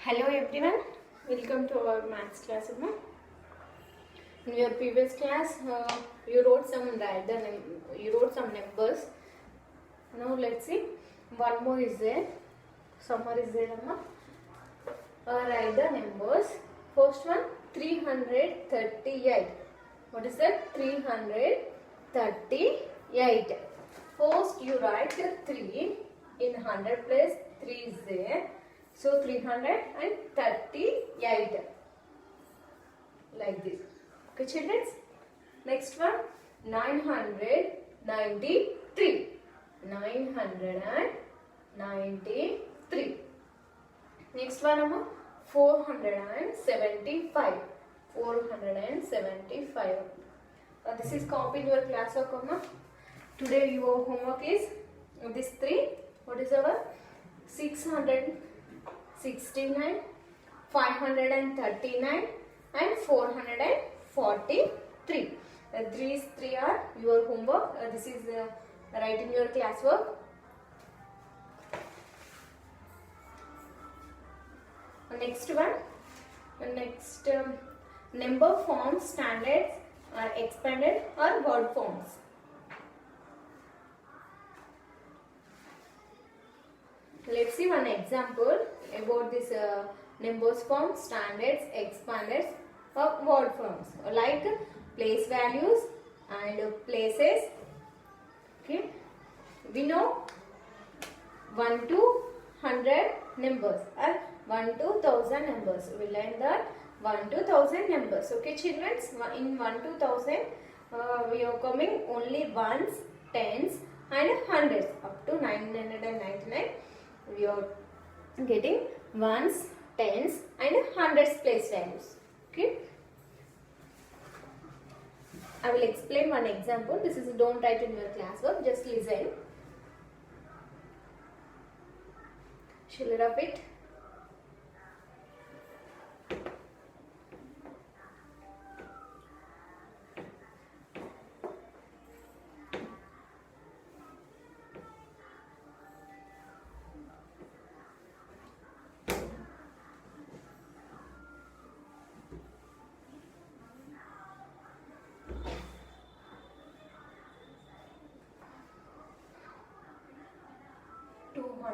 Hello everyone, welcome to our maths class. In your previous class, you wrote some numbers. Now let's see. One more is there. Some more is there. Write the numbers. First one 338. What is that? 338. First you write 3 in 100 place. 3 is there. So 338 like this. Okay, children. Next one 993. 993. Next one 475. 475. This is copy in your class work. Today your homework is this 3. What is our 669, 539 and 443. These 3 are your homework. This is write in your classwork. Next one. Next number forms standards are expanded or word forms. Let's see one example about this numbers form, standards, expanded or word forms like place values and places. Okay, we know 1 to 100 numbers or 1 to 1000 numbers. We learn that 1 to 1000 numbers. Okay, children, in 1 to 1000 we are coming only ones, tens and hundreds up to 999. We are getting ones, tens and hundreds place values. Okay. I will explain one example. This is don't write in your classwork. Just listen. Shall I repeat?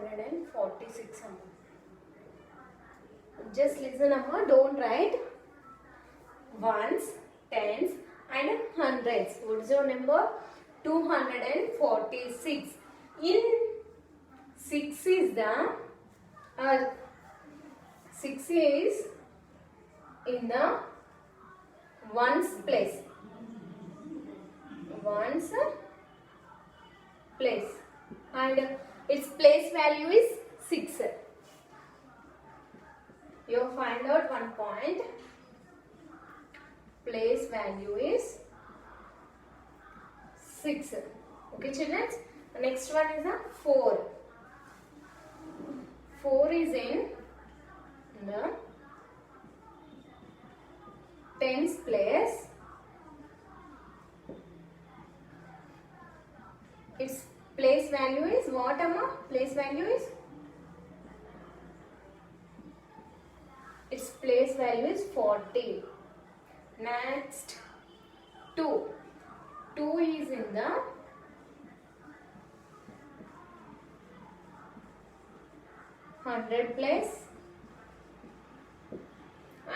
And 46. Just listen, Amma. Don't write ones, tens and hundreds. What is your number? 246. In 6 is the 6 is in the ones place. Ones place and its place value is 6. You find out one point. Place value is 6. Okay, children. Next one is a 4. 4 is in the tens place. Its place value is what, Amma? Place value is? Its place value is 40. Next, 2. 2 is in the hundred place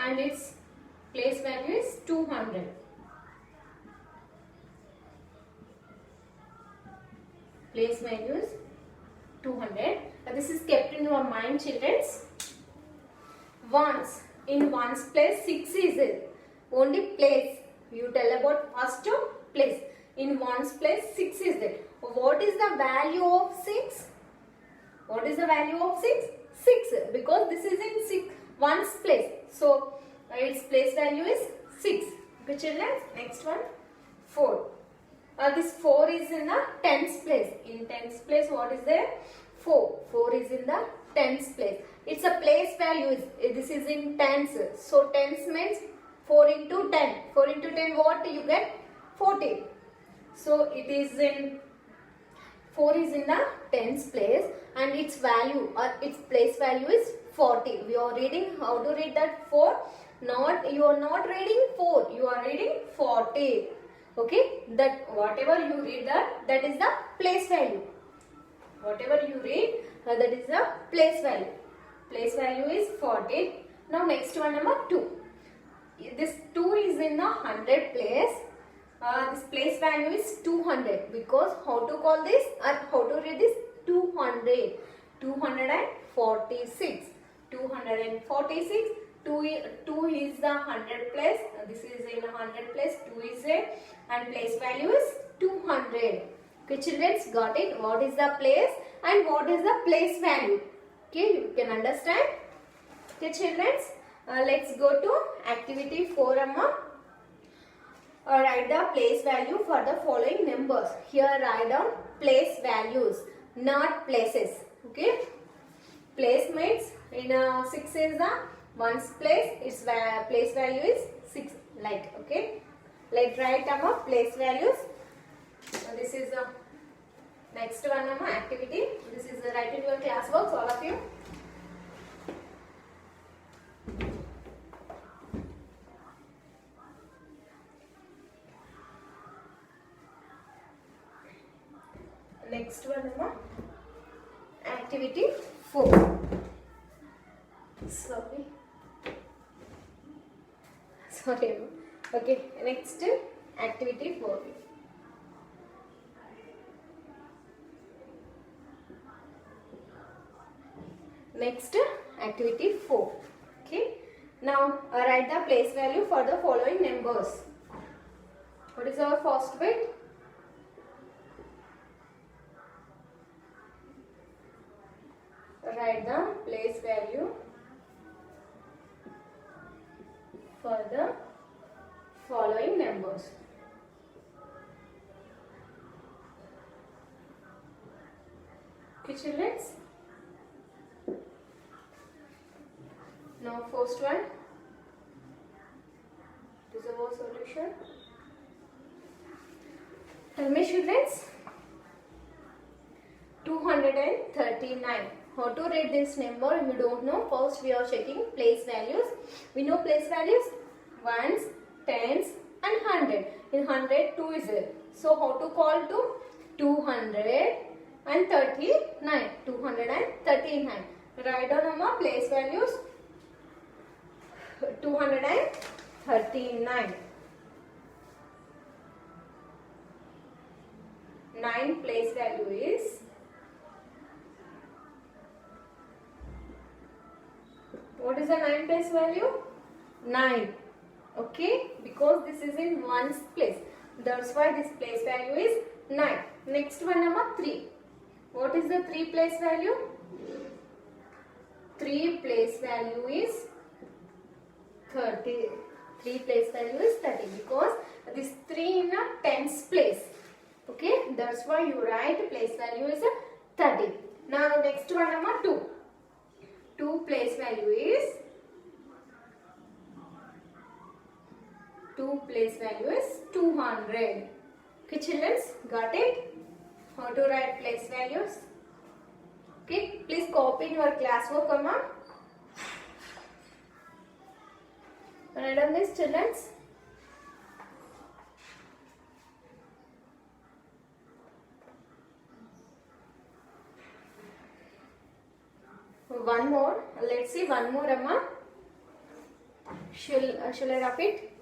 and its place value is 200. Place value is 200. This is kept in your mind, children. Ones. In ones place 6 is it. Only place. You tell about first place. In ones place 6 is it. What is the value of 6? What is the value of 6? 6. Because this is in 6 ones place. So its place value is 6. Okay, children. Next one 4. This 4 is in the tens place. In tens place, what is there? 4. 4 is in the tens place. It's a place value. This is in tens. So tens means 4 into 10. 4 into 10, what you get? 40. So it is in 4 is in the tens place and its value or its place value is 40. We are reading, how to read that 4? Not, you are not reading 4, you are reading 40. Okay, that whatever you read that is the place value. Whatever you read, that is the place value. Place value is 40. Now next one, number 2. This 2 is in the 100 place. This place value is 200, because how to call this or how to read this? 200. 246. 246. 2 is the 100 place. This is in 100 place. 2 is there, and place value is 200. Okay, children, got it? What is the place and what is the place value? Okay, you can understand. Okay, children, let's go to activity 4, Amma. Write the place value for the following numbers. Here write down place values, not places. Okay, place means in 6 is the ones place. Its place value is 6. Like, okay, let's write Amma place values. This is the next one, Amma, activity. This is write in your class works, all of you. Next one, Amma, activity 4. Sorry. Okay, next activity 4. Next activity 4. Okay, now write the place value for the following numbers. What is our first bit? Write the place value for the following numbers. Okay, children. Now first one. This is our solution. Tell me, children. 239. How to read this number? You don't know. First we are checking place values. We know place values: ones, tens and 100. In 100, 2 is there. So how to call to? 239. 239. Write down Amma place values. 239. 9 place value is. What is the 9 place value? 9. Okay, because this is in ones place. That's why this place value is 9. Next one, number 3. What is the 3 place value? 3 place value is 30. 3 place value is 30, because this 3 in a tens place. Okay, that's why you write place value is 30. Now next one, number 2. 2 place value is 200. Okay, children, got it? How to write place values? Okay, please copy in your classwork, Amma. Write down this, children. One more. Let's see one more, Amma. Shall I repeat?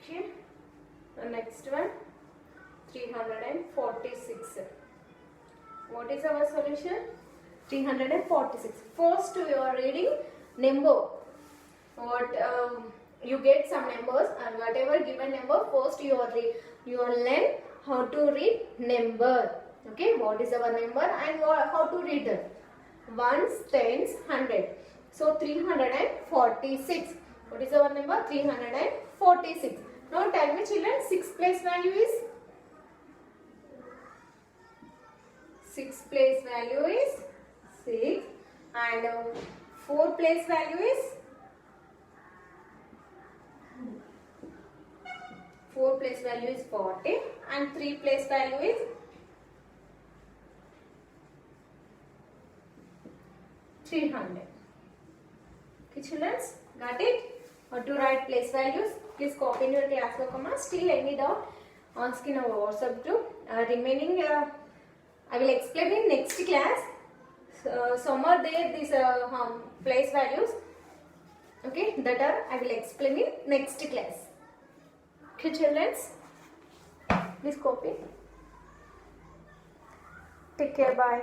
Okay. The next one, 346. What is our solution? 346. First we are reading number. What you get some numbers, and whatever given number, first you are learn how to read number. Okay, what is our number and how to read that? Ones, tens, 100. So 346. What is our number? 346. Now tell me, children, 6 place value is 6 place value is 6 and 4 place value is 40 and 3 place value is 300. Okay children, got it? Or to write place values, please copy in your classwork. Still any doubt, ask in our WhatsApp group. Remaining I will explain in next class. Some are there these place values. Okay, that are I will explain in next class. Okay children, please copy. Take care, bye.